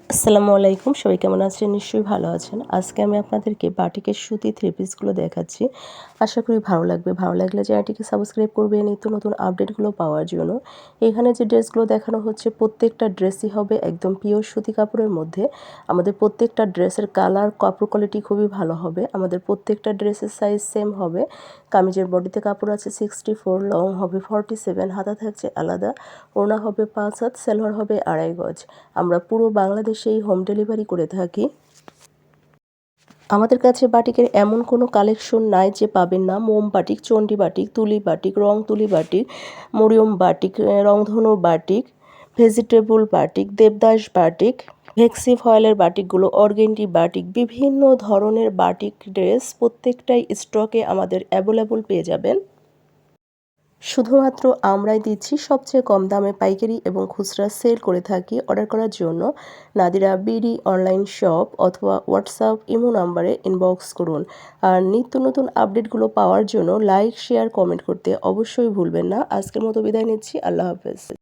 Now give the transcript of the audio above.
আসসালামু আলাইকুম, সবাই কেমন আছেন? নিশ্চয়ই ভালো আছেন। আজকে আমি আপনাদেরকে বাটিকের সুতি থ্রি পিসগুলো দেখাচ্ছি। আশা করি ভালো লাগবে। ভালো লাগলে চ্যানেলটিকে সাবস্ক্রাইব করবেন নিত্য নতুন আপডেটগুলো পাওয়ার জন্য। এখানে যে ড্রেসগুলো দেখানো হচ্ছে প্রত্যেকটা ড্রেসই হবে একদম পিওর সুতি কাপড়ের মধ্যে। আমাদের প্রত্যেকটা ড্রেসের কালার, কাপড় কোয়ালিটি খুবই ভালো হবে। আমাদের প্রত্যেকটা ড্রেসের সাইজ সেম হবে। কামিজের বডিতে কাপড় আছে 64, লং হবে 47, হাতা থাকছে আলাদা, ওড়না হবে 5 হাত, সালোয়ার হবে 2.5 গজ। আমরা পুরো বাংলাদেশেই হোম ডেলিভারি করে থাকি। আমাদের কাছে বাটিকের এমন কোনো কালেকশন নাই যে পাবেন না। মোম বাটিক, চণ্ডী বাটিক, তুলি বাটিক, রং তুলি বাটিক, মরিয়ম বাটিক, রংধনু batik, vegetable batik, Devdas batik, ভেক্সি ফয়েলের বাটিকগুলো, অর্গেন্ডি বাটিক, বিভিন্ন ধরনের বাটিক ড্রেস প্রত্যেকটাই স্টকে আমাদের অ্যাভেলেবল পেয়ে যাবেন। শুধুমাত্র আমরাই দিচ্ছি সবচেয়ে কম দামে পাইকারি এবং খুচরা সেল করে থাকি। অর্ডার করার জন্য নাদিরা বিডি অনলাইন শপ অথবা হোয়াটসঅ্যাপ ইমো নাম্বারে ইনবক্স করুন। আর নিত্য নতুন আপডেটগুলো পাওয়ার জন্য লাইক, শেয়ার, কমেন্ট করতে অবশ্যই ভুলবেন না। আজকের মতো বিদায় নিচ্ছি। আল্লাহ হাফেজ।